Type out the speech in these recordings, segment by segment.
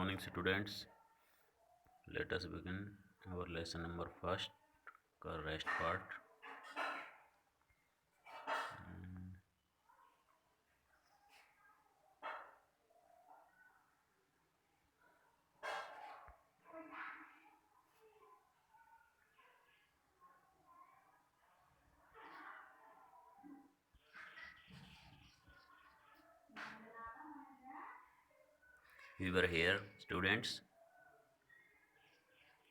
morning students. Let us begin our lesson number first का rest part. We were here students.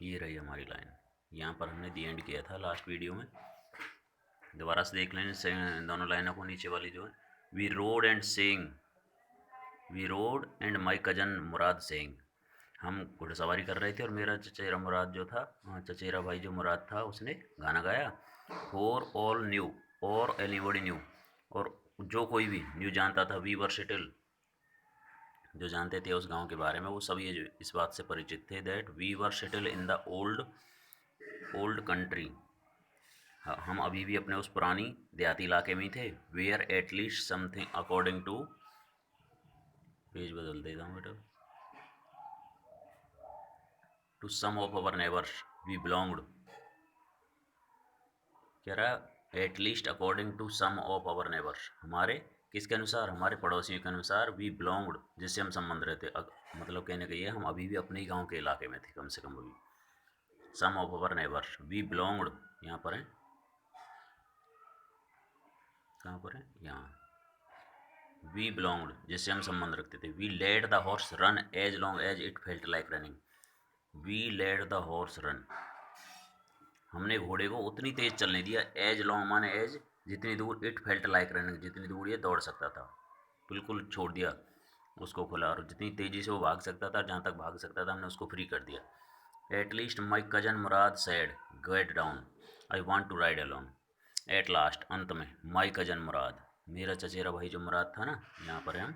ये रही हमारी line, यहाँ पर हमने दी एंड किया था लास्ट वीडियो में. दोबारा से देख लें दोनों लाइनों को. नीचे वाली जो है, we rode and saying, we rode and my cousin Murad saying. हम घुड़सवारी कर रहे थे और मेरा चचेरा मुराद जो था, चचेरा भाई जो मुराद था, उसने गाना गाया. फॉर ऑल न्यू और एनीबॉडी न्यू, और जो कोई भी न्यू जानता था, वी वर सेटल, जो जानते थे उस गांव के बारे में, वो सब ये इस बात से परिचित थे that we were settled in the old country. हम अभी भी अपने उस पुरानी देहाती इलाके में ही थे. Where at least something according to, page बदल देता हूँ बेटा, to some of our neighbours we belonged. कह रहा है at least according to some of our neighbours, हमारे किसके अनुसार, हमारे पड़ोसियों के अनुसार. वी बिलोंग्ड, जिससे हम संबंध रहते, मतलब कहने का ये, हम अभी भी अपने ही गांव के इलाके में थे कम से कम अभी. Some of our neighbours, we belonged, यहाँ पर है, कहाँ पर है, यहाँ. वी बिलोंग्ड, जिससे हम संबंध रखते थे. We let the horse run as long as it felt like running. We let the horse run, हमने घोड़े को उतनी तेज चलने दिया. एज लॉन्ग माने एज, जितनी दूर, इट फेल्ट लाइक रनिंग, जितनी दूर ये दौड़ सकता था, बिल्कुल छोड़ दिया उसको खुला. और जितनी तेज़ी से वो भाग सकता था, जहाँ तक भाग सकता था, हमने उसको फ्री कर दिया. At least my cousin Murad said get down, I want to ride alone. At last, अंत में, माई कजन मुराद, मेरा चचेरा भाई जो मुराद था ना, यहाँ पर हम,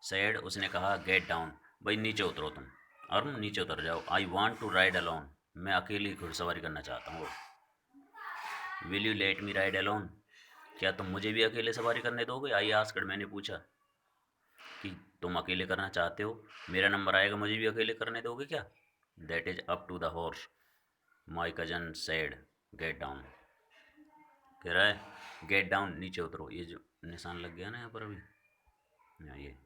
सैड, उसने कहा, गेट डाउन, भाई नीचे उतरो तुम, और नीचे उतर जाओ. I want to ride alone, मैं अकेली घुड़सवारी करना चाहता हूँ. Will you let me ride alone, क्या तुम मुझे भी अकेले सवारी करने दोगे. आई आस्क्ड, मैंने पूछा कि तुम अकेले करना चाहते हो, मेरा नंबर आएगा, मुझे भी अकेले करने दोगे क्या. That is up to the horse, my cousin said get down. कह रहा है गेट डाउन, नीचे उतरो. ये जो निशान लग गया ना यहाँ पर अभी, ये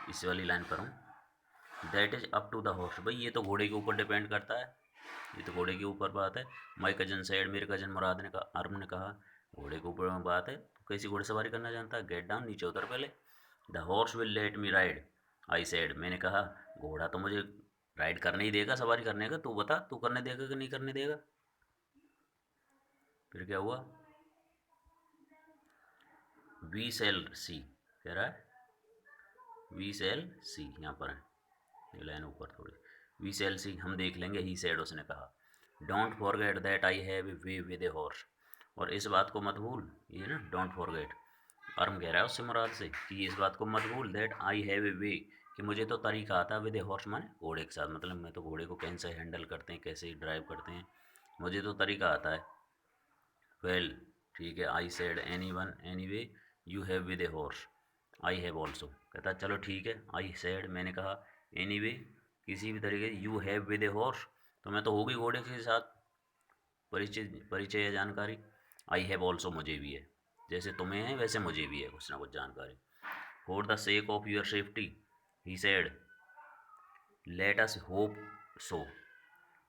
इस वाली लाइन पर हूँ. That is up to the horse, भाई ये तो घोड़े के ऊपर डिपेंड करता है, ये तो घोड़े के ऊपर बात है. माई कजन सैड, मेरे कजन मुराद ने कहा, अर्म ने कहा, घोड़े के ऊपर बात है, तो कैसी घोड़सवारी करना जानता है. गेट डाउन, नीचे उतर पहले. The horse will let me ride, I sad, मैंने कहा, घोड़ा तो मुझे राइड करने ही देगा, सवारी करने का. तू बता, तू करने देगा कि नहीं करने देगा. फिर क्या हुआ, वी सेल सी, कह रहा है वी सेल सी, यहाँ पर है, ये लाइन ऊपर थोड़ी. वी सेल सी, हम देख लेंगे, ही सेड, उसने कहा. Don't forget that I have a way with a horse, और इस बात को मत भूल, ये ना डोंट फॉरगेट, और हम कह रहा है उससे मुराद से कि इस बात को मत भूल, दैट आई हैव ए वे, कि मुझे तो तरीका आता है, विद ए हॉर्स माने घोड़े के साथ, मतलब मैं तो घोड़े को कैसे हैंडल करते हैं, कैसे ड्राइव करते हैं, मुझे तो तरीका आता है. वेल, ठीक है. I said any one any way you have with a horse, I have also. कहता चलो ठीक है. आई सेड, मैंने कहा, एनी वे, किसी भी तरीके, you have with a horse, तो मैं तो होगी घोड़े के साथ परिचय या जानकारी. आई हैव ऑल्सो, मुझे भी है, जैसे तुम्हें है वैसे मुझे भी है कुछ ना कुछ जानकारी. For the sake of your safety, he said, let us hope so.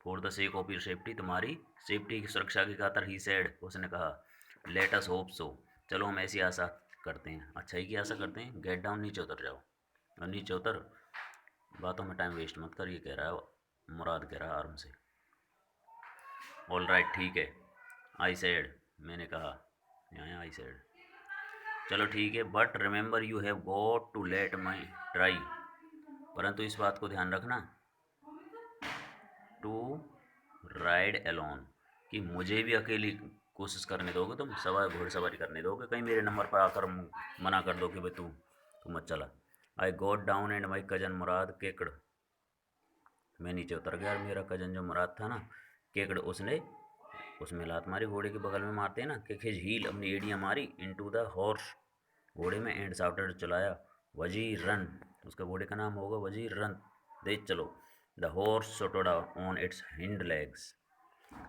For the sake of your safety, तुम्हारी सेफ्टी की सुरक्षा की खातर, ही सेड, उसने कहा, लेट अस होप सो, चलो हम ऐसी आशा करते हैं, अच्छाई की आशा करते हैं. गेट डाउन, नीचे उतर जाओ. और नीचे उतर, बातों में टाइम वेस्ट मत कर, ये कह रहा है मुराद, कह रहा है आर्म से. ऑल राइट, ठीक है. आई सेड, मैंने कहा, यहाँ आई सेड, चलो ठीक है. But remember you have got to let my try, परंतु इस बात को ध्यान रखना, टू राइड एलोन, कि मुझे भी अकेली कोशिश करने दोगे तुम, घोड़सवारी करने दोगे, कहीं मेरे नंबर पर आकर मना कर दो कि भाई तू मत चला. I got down and my cousin Murad Kekar, मैं नीचे उतर गया और मेरा कजन जो मुराद था ना, केकड़, उसमें लात मारी, घोड़े के बगल में मारते हैं ना, कि हिज हील, अपनी एड़ियाँ मारी, इनटू द हॉर्स, घोड़े में, एंड साउटेड, चलाया, वजी रन, उसका घोड़े का नाम होगा वजीर, रन तेज चलो। The horse stood on it's hind legs,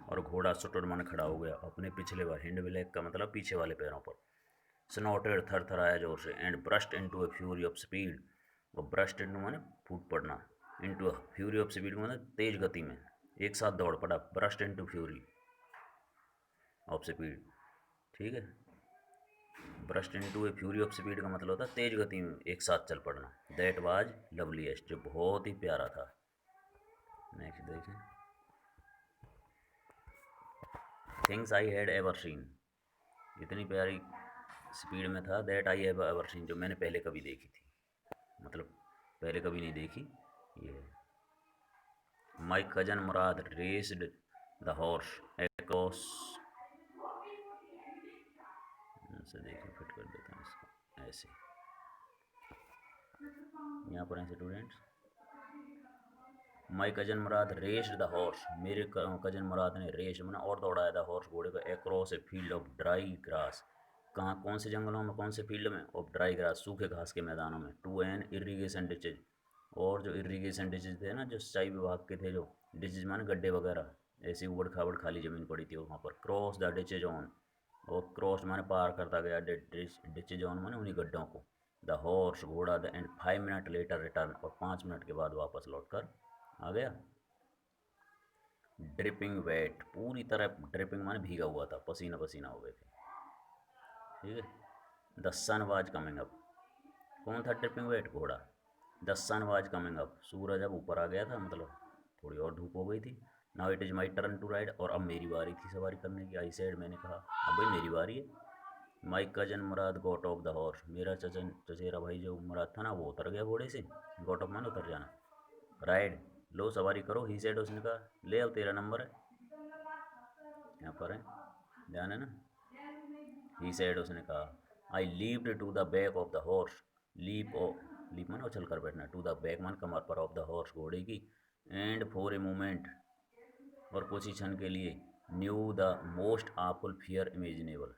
और घोड़ा स्टूड माने खड़ा हो गया अपने पिछले वाले, हिंड लेग का मतलब पीछे वाले पैरों पर। स्नॉटेड थरथराया जोर से, and burst into a fury of speed, और ब्रस्ट इनटू माने फूट पड़ना, into a fury of speed माने तेज गति में, एक साथ दौड़ पड़ा, burst into fury of speed, ठीक है। Burst into A fury of speed का मतलब होता है तेज गति में एक साथ चल पड़ना। दैट वाज लवलीएस्ट, जो बहुत ही प्यारा था। नेक्स्ट देखें, things I had ever seen, इतनी प्यारी स्पीड में था। That I have ever seen, जो मैंने पहले कभी देखी थी, मतलब पहले कभी नहीं देखी ये। माई cousin Murad raised the horse across, से देखिए फिट कर देते हैं इसको ऐसे, यहाँ पर ऐसे students, my cousin Murad raised the horse, मेरे कजन मुराद ने रेस मैंने और दौड़ाया था हॉर्स घोड़े को, across a field of dry grass, कहाँ कौन से जंगलों में, कौन से फील्ड में, ऑफ ड्राई ग्रास सूखे घास के मैदानों में, टू एन इरीगेशन डिचेज, और जो इरीगेशन डिचेज थे ना, जो सिंचाई विभाग के थे, जो डिचेज माने गड्ढे वगैरह, ऐसी उबड़ खाबड़ खाली ज़मीन पड़ी थी वहाँ पर। क्रॉस द डिचेज ऑन, और क्रॉस माने पार करता गया डिचेज ऑन माने उन्हीं गड्ढों को। द हॉर्स घोड़ा, the end 5 minute later return, और 5 मिनट के बाद वापस लौट कर आ गया। ड्रिपिंग वेट, पूरी तरह ड्रिपिंग माने भीगा हुआ था, पसीना पसीना हो गए थे, ठीक है। The sun was coming up, कौन था ड्रिपिंग वेट, घोड़ा। The sun was coming up, सूरज अब ऊपर आ गया था, मतलब थोड़ी और धूप हो गई थी। Now it is my turn to ride, और अब मेरी बारी थी सवारी करने की। आई सेड, मैंने कहा अब भाई मेरी बारी है। माई cousin Murad got off the horse, मेरा चचेरा भाई जो मुराद था ना, वो उतर गया घोड़े से। गॉट ऑफ माने उतर जाना। राइड, लो सवारी करो, ही सेड, उसने कहा, ले अब तेरा नंबर है, यहाँ पर है, ध्यान है ना। ही सेड, उसने कहा। I leapt to the back of the horse, leap माने उछल कर बैठना, टू द बैक मान कमर पर, ऑफ द हॉर्स घोड़े की, एंड फॉर ए मोमेंट, और कुछ ही क्षण के लिए, new the most awful fear imaginable,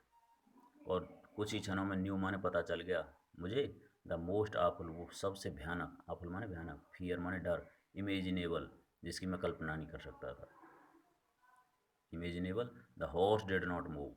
और कुछ ही क्षणों में न्यू माने पता चल गया मुझे, द मोस्ट आफुल, वो सबसे भयानक, आफुल माने भयानक, फियर माने डर, इमेजिनेबल जिसकी मैं कल्पना नहीं कर सकता था, imaginable. The horse did not move,